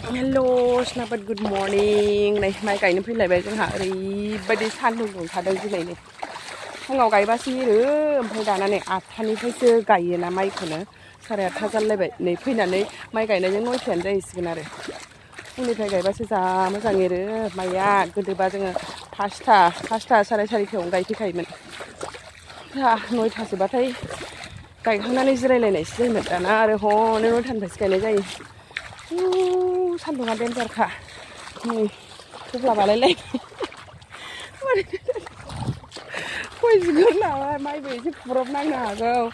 Hello, Snabat, good morning. Này, mai cày nó phải lại về chẳng hạn thì bây giờ san luôn cũng thả đơn gì này này. Không ngầu cày ba xí nữa, phải đàn này thanh đi phải chơi cày là mai của nó. Sao lại thắt lại vậy? Này phải là này mai cày này những nói chuyện đây xí nào đấy. Hôm nay phải cày ba xí ra mới sang nghe nữa. Mai à, cứ từ ba chẳng pasta sao lại thì ông cày thì cày mình. Ha, nói thật sự ba thấy cày không nên Israel này xí mình đàn à, rồi ho nên nói thật phải cày này vậy. 산동아 댄저카 두블라 말래 ôi 지금 나와 mai về chứ phụp năng nào cơ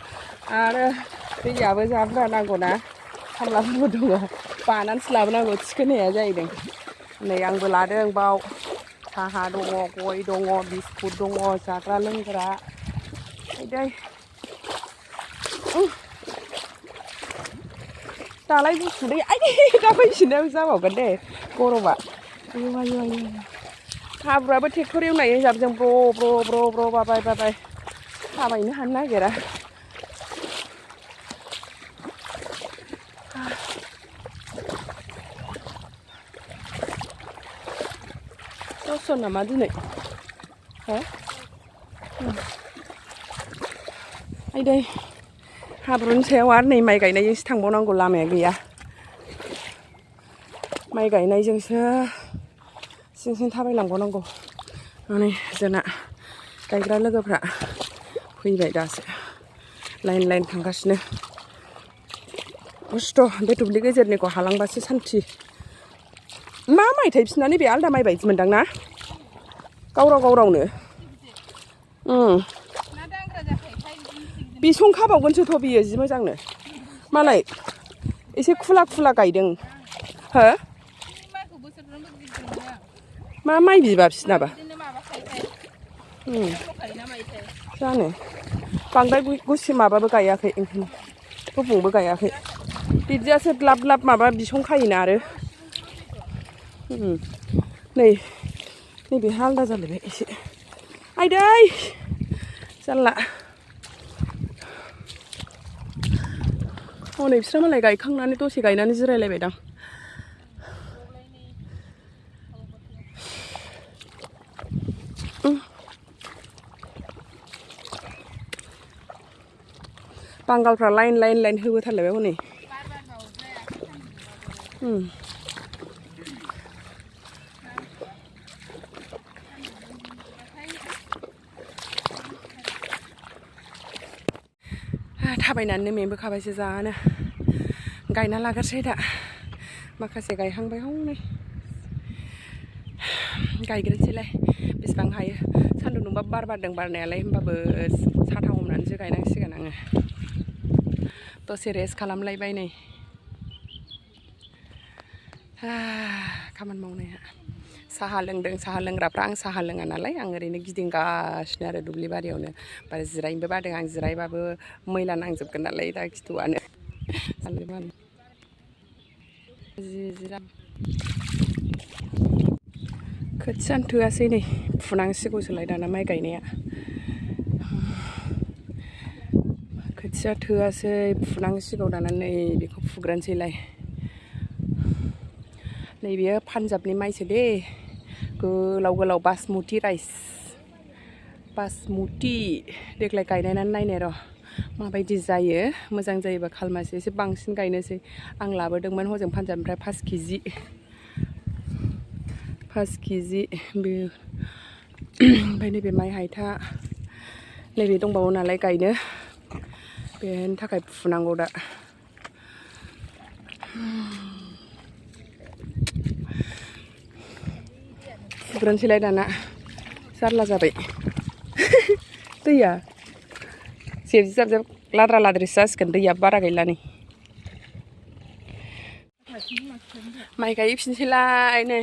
à bây giờ bây giờ ra năng của nó không làm một đồ bà nó làm năng của cái này vậy đấy này ăn bữa lá đường bao ha đồ ngô quay đồ ngô biscuit đồ ngô chả ra lưng ra đây ta lấy chủ đề ấy ta phải xin em sao bảo vấn đề cô đâu bạn yêu thà bữa bữa thiệt thôi này gặp rằng bro bye thà mày nó hắn nãy kìa đã nó xuân là mà đi này hả ai đây 하부는 세와 네 마이 가이나 이 스탕 보는 거 라면 그야 마이 가이나 이 정서 싱싱 타발랑 보는 거 아니 저나 가이라 러거프라 후이베 다스 라인 당가시네 어스토 내 두블리 게저네 거 할랑바시 산티 마마이 타입스나니 비 알다 마이 바이지 문당나 가우라우네 비송 가봐건저 더 비어지 모장네 말라이 이제 쿨라 가이등 허? 마마이 비밥시나 봐 자네 방달 구시 마바बो गायाखै ओंखायनो गुबुंबो गायाखै बिदियासो लाब माबा बिसं खायोना आरो नैबे आलदा जालायबाय एसे आयदै जाला हनै बिस्रा मालाय गायखांनानै दसे गायनानै जिरायलायबायदां बांगालफ्रा लाइन होबोथारलायबाय हनै थाबायनानै मेंबोखाबायसो जानो गायना लाग्रोसै दा माखासे गायहांबाय हनै गायग्रोसैलाय बेसेबां हायो सान्दुं दुंबा बारदों बारनायालाय होमबाबो साथा हमनानैसो गायनांसिगोन आङो दसे रेस्ट खालामलायबाय नै खामानि मावनाया साहा लोंदों साहा लोंग्राफ्रा आं साहा लोङा नालाय आं ओरैनो गिदिंगासिनो आरो दुब्लि बारियावनो बारा जिरायनोबो बादों आं जिरायबाबो मैला नांजोबगोन नालाय दा खिथुआनो खोथियानो थोआसै नै फुनांसिगौसोलाय दाना माइ गायनाया खोथिया थोआसै फुनांसिगौ दाना नै बेखौ फुग्रानोसैलाय नैबेयो पान्जाबनि माइसो दे गोलाव बासमति राइस बासमति देग्लाय गायनायनानै नायनाय र' माबायदि जायो मोजां जायोबा खालमासे एसे बांसिन गायनोसै आं लाबोदोंमोन हजों पान्जाबनिफ्राय 5 केजि बे ओमफ्राय नैबे माइ हायथा नैबे दंबावो नालाय गायनो बेनि थाखाय फुनांगौ दा फुग्रोनोसैलाय दाना जारला जाबाय दैया जेब लाद्रा लाद्रिसो जासिगोन दैया बारा गैला नै माइ गायफिनसैलाय नै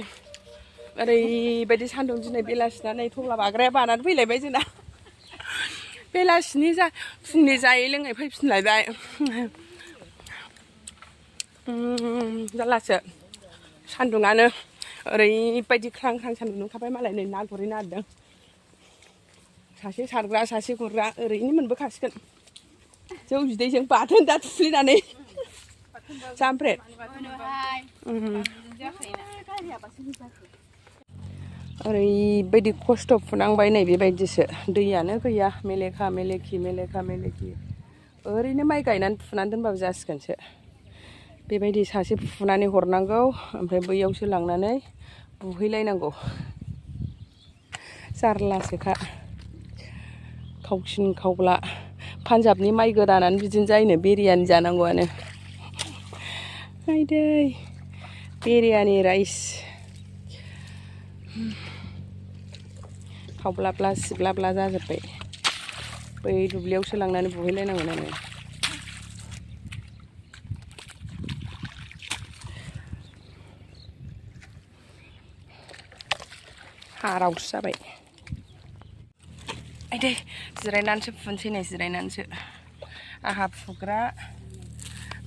ओरैबायदि सान्दुं दिनै बेलासिना नै थफ्ला बाग्राया बानानै फैलायबाय जोंना बेलासिनि फुंनि जायै लोङै फैफिनलायबाय जारलासो सान्दुङानो ओरैबायदि ख्रां सान्दुं दुंखाबाय मालाय नै ना गुरहैनो नागिरदों सासे सारग्रा सासे गुरग्रा ओरैनो मोनबोखासिगोन जौ बिदैजों बाथोन दा थुफ्लेनानै जामफ्रेद ओरैबायदि खस्थ' फुनांबाय नै बेबायदिसो दैयानो गैया मेलेखा मेलेखि ओरैनो माइ गायनानै फुनानै दोनबाबो जासिगोनसो बेबायदि सासे फुनानै हरनांगौ ओमफ्राय बैयावसो लांनानै बुहैलायनांगौ जारलासोखा खावसिन खावब्ला पान्जाबनि माइ गोदानानो बिदिनो जायोनो बिरियानि जानांगौआनो नायदै बिरियानि राइस खावब्लाब्ला सिब्लाब्ला जाजोब्बाय बै दुब्लियावसो लांनानै बुहैलायनांगोन आङो हारावसो जाबाय आइदै जिरायनानैसो फुनसै नै जिरायनानैसो आहा फुग्रा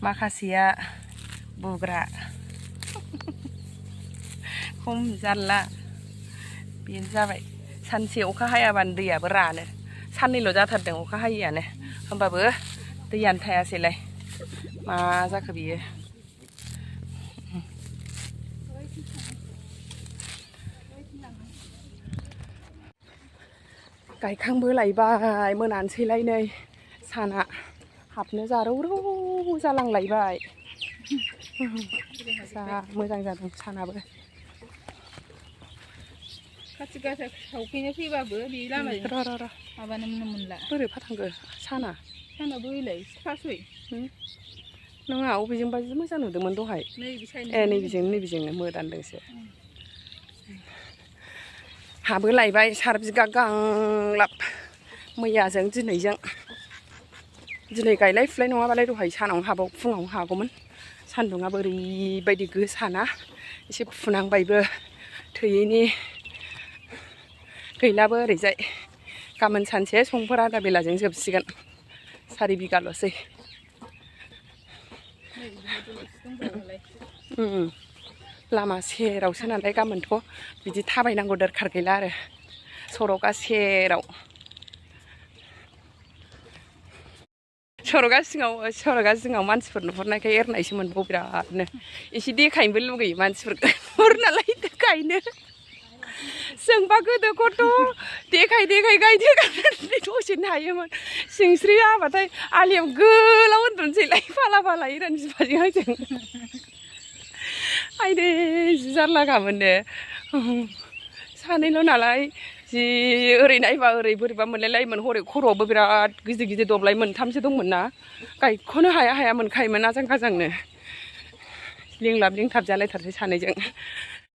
माखासेया बुग्रा खम जारला बेनो जाबाय सानसे अखा हायाबानो दैयाबो रानो साननैल' जाथारदों अखा हायैयानो होमबाबो दैयानो थायासैलाय मा जाखो बियो गायखांबोलायबाय मोनानोसैलाय नै साना हाबनो जारौरौ जालांलायबाय जा मोजां जादों सानाबो खाथि गासा सावफैनो फैबाबो बे लामाजों माबानो मोनला बोरै फाथांगो साना बोरैलाय सिखासै नङा अबेजोंबा जि मोजां नुदोंमोन दहाय नैबेजोंनो मोदानदोंसो हाबोलायबाय 4 बिगा गांलाब मैयाजों दिनैजों दिनै गायलाय फुलाय नङाबालाय दहाय सानावनो फुङावनो हागौमोन सान्दुङाबो ओरैबायदि गोसाना एसे फुनांबायबो थोयैनि गैलाबो ओरैजाय गाबोन सानसे संफोरा दा बेलाजों जोबसिगोन 4 बिगाल'सै लामा सेरावसो नालाय गाबोनथ' बिदि थाबायनांगौ दरखार गैला आरो सरगा सेराव सरगा सिङाव मानसिफोर नुहुरनायखाय एरनायसो मोनबाव बिरादनो एसे देखायनोबो लुगैयो मानसिफोरखौ नुहुर नालाय गायनो जोंबा गोदो गथ' देखाय गायदो गायनानै दसेनो हायोमोन सिंस्रि हाबाथाय आलियाव गोलाव उन्दुनोसैलाय फाला इरान बिफाजों आंजों आइदै जि जारला गामोननो सानैल' नालाय जि ओरै नायबा ओरै बोरैबा मोनलायलायोमोन हरै खर'आवबो बिराद गिदिर दब्लाय 3सो दंमोन ना गायख'नो हाया मोनखायोमोन आजां गाजांनो लिंलाब लिंथाब जालायथारसै सानैजों